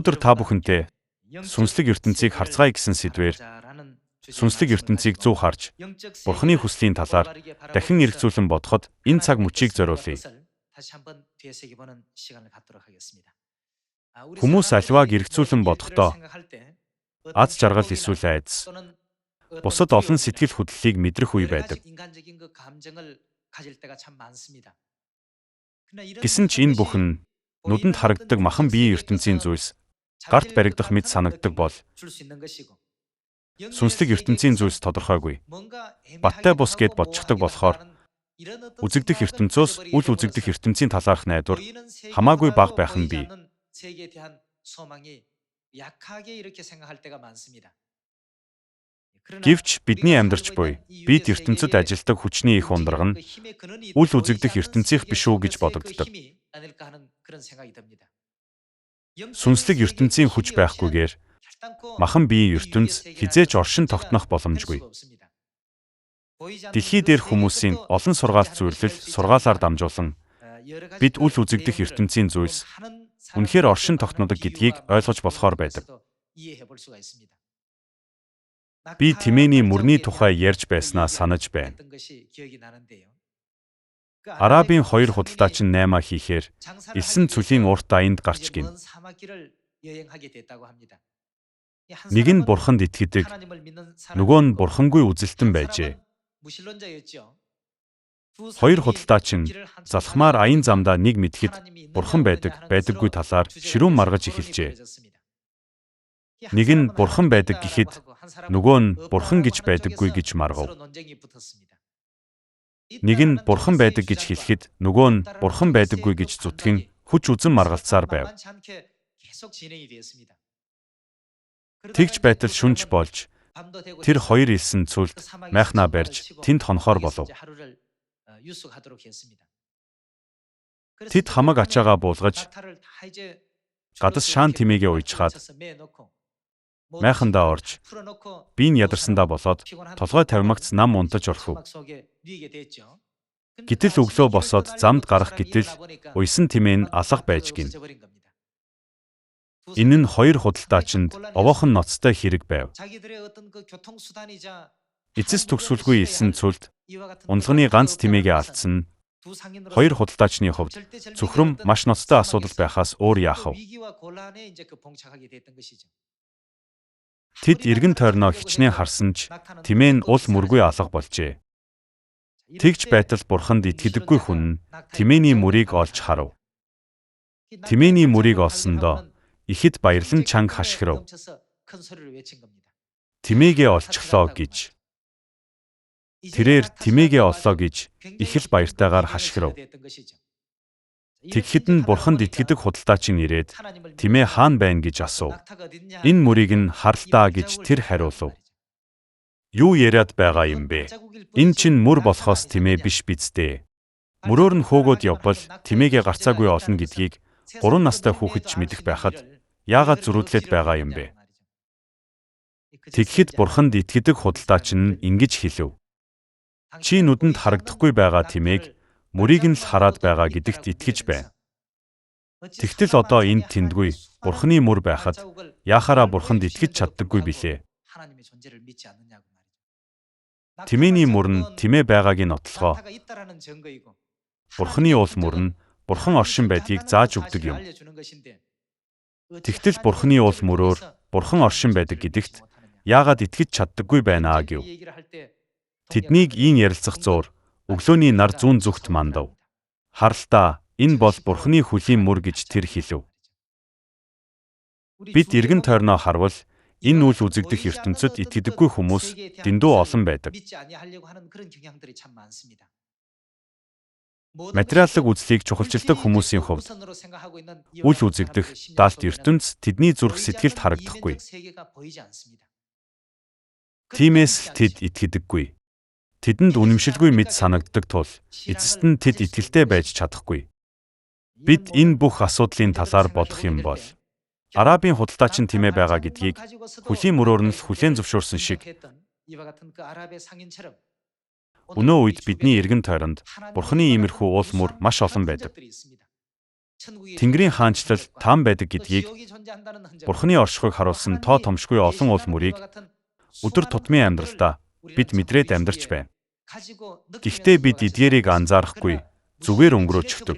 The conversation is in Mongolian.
Өнөөдөр та бүхэнтэй сүнслэг ертөнцийг харцгаая гэсэн сэдвээр сүнслэг ертөнцийг зөв харж, Бурхны хүслийн талаар дахин эргцүүлэн бодоход энэ цаг мөчийг зориулъя. Хүмүүс аливааг эргцүүлэн бодохдоо аз жаргал эсвэл айдас, бусад олон сэтгэл хөдлөлийг мэдрэх үе байдаг. Гэсэн ч энэ бүхэн нүдэнд харагддаг махан биеийн ертөнцийн зүйлс гарт баригдах мэт санагддаг бол сүнслэг ертөнцийн зүйлс тодорхойгүй. Баттай бус гэд бодчихдог болохоор үзэгдэх ертөнцөөс үл үзэгдэх ертөнцийн талаарх найдвар хамаагүй бага байх нь бий. Гэвч бидний амьдарч буй бид ертөнцид ажилтдаг хүчний их ундраг нь үл үзэгдэх ертөнцийнх биш үү гэж бодогддог. Сүнслэг ертөнцийн хүч байхгүйгээр махан биеийн ертөнц хизээч оршин тогтнох боломжгүй. Дэлхий дээрх хүмүүсийн олон сургаалт зөвлөл сургаалаар дамжуулан бид үл үзэгдэх ертөнцийн зүйлс үнэхээр оршин тогтнодог гэдгийг ойлгож болохоор байдаг. Би Тиméний мөрний тухай ярьж байснаа санаж байна. Арабын хоёр худалдаачин 8 хийхээр элсэн цүлийн урт аянд гарч гин. Нэг нь бурханд итгэдэг, нөгөө нь бурхангүй үзэлтэн байжээ. Хоёр худалдаачин залхмаар аян замдаа нэг мэдхэд бурхан байдаггүй талаар ширүүн маргаж эхэлжээ. Нэг нь бурхан байдаг гэхэд нөгөө нь бурхан гэж байдаггүй гэж маргав. Нэг нь бурхан байдаг гэж хэлэхэд нөгөө нь бурхан байдаггүй гэж зүтгэн хүч үзэн маргалцаар байв. Тэгж байтал шүнж болж тэр хоёр элсэн цүлд майхнаа барьж тэнд хонохоор болов. Тэд хамаг ачаагаа буулгаж гадас шаан тимээгээ уйчхаад майхандаа орж биеийн ядарсандаа болоод толгой тавимагц нам унтаж орхив. Гэтэл өглөө босоод замд гарах гэтэл уйсан тимээ нь алга байж гин. Энэ нь хоёр худалдаачинд овоохон ноцтой хэрэг байв. Эцэс төгсгөлгүй элсэн цүлд унлганы ганц тимээгээ алдсан нь хоёр худалдаачны хувьд цөхрөм маш ноцтой асуудал байхаас өөр яах вэ? Тэд эргэн тойрноо хичнээн харсан ч тимээ нь ул мөргүй алга болжээ. Тэгж байтал бурханд итгэдэггүй хүн нь Тиméний мөрийг олж харав. Тиméний мөрийг олсондоо ихэд баярлан чанга хашгирав. Тимээгээ олчихлоо гэж. Тэрээр тимээгээ оллоо гэж их л баяртайгаар хашгирав. Тэгэхэд нь бурханд итгэдэг худалдаачин ирээд Тимээ хаана байна гэж асуув. Энэ мөрийг нь харлаа гэж тэр хариулав. Юу яриад байгаа юм бэ? Энэ чинь мөр болохоос Тимээ биш биз дээ. Мөрөөр нь хөөгөөд явбал Тимээгээ гарцаагүй олно гэдгийг 3 настай хүүхэд ч мэдэх байхад яагаад зөрүүдлээд байгаа юм бэ? Тэгэхэд бурханд итгэдэг худалдаачин нь ингэж хэлв. Чи нүдэнд харагдахгүй байгаа Тимээг мөрийг нь л хараад байгаа гэдэгт итгэж байна. Тэгтэл одоо энд тэндгүй бурханы мөр байхад яахаараа бурханд итгэж чаддаггүй билээ. Тиméний мөр нь Тимээ байгааг нь нотлохоо. Бурханы уул мөр нь бурхан оршин байдгийг зааж өгдөг юм. Тэгтэл бурханы уул мөрөөр бурхан оршин байдаг гэдэгт яагаад итгэж чаддаггүй байна аа гэв. Тэднийг ийн ярилцах зуур өглөөний нар зүүн зүгт мандав. Харалтаа энэ бол бурханы хөлийн мөр гэж тэр хэлв. Бид эргэн тойрноо харвал энэ үл үзэгдэх ертөнцид итгэдэггүй хүмүүс дэндүү олон байдаг. Материаллык үзлийг чухалчилдаг хүмүүсийн хувьд үл үзэгдэх даалт ертөнц тэдний зүрх сэтгэлд харагдахгүй. Тиймээс л тэд итгэдэггүй. Тэдэнд үнэмшилгүй мэд санагддаг тул эцэст нь тэд итгэлтэй байж чадахгүй. Бид энэ бүх асуудлын талаар бодох юм бол Арабын худалдаачин Тимээ байгаа гэдгийг хөлийн мөрөөр нь л хүлээн зөвшөөрсөн шиг өнөө үед бидний эргэн тойронд бурханы иймэрхүү уул мөр маш олон байдаг. Тэнгэрийн хаанчлал таам байдаг гэдгийг Бурхны оршихуйг харуулсан тоо томшгүй олон уул мөрийг өдөр тутмын амьдралдаа бид мэдрээд амьдарч байна. Гэхдээ бид эдгээрийг анзаарахгүй зүгээр өнгөрөөчихдөг.